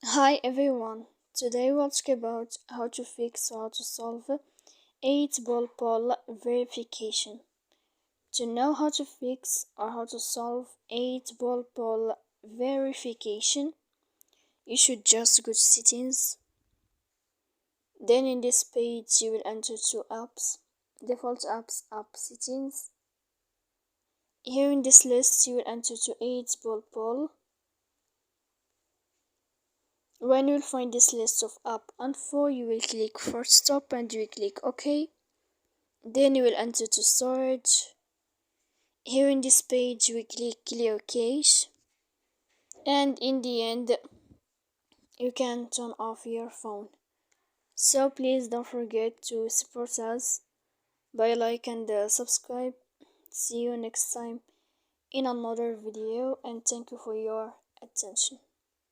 Hi everyone, today we'll talk about how to fix or how to solve 8-ball poll verification. To know how to fix or how to solve 8-ball poll verification, you should just go to settings. Then in this page you will enter two apps, default apps, app settings. Here in this list you will enter to 8-ball poll. When you will find this list of app info, you will click first stop and you will click OK. Then you will enter to storage. Here in this page we click clear cache, and in the end you can turn off your phone. So please don't forget to support us by like and subscribe. See you next time in another video, and thank you for your attention.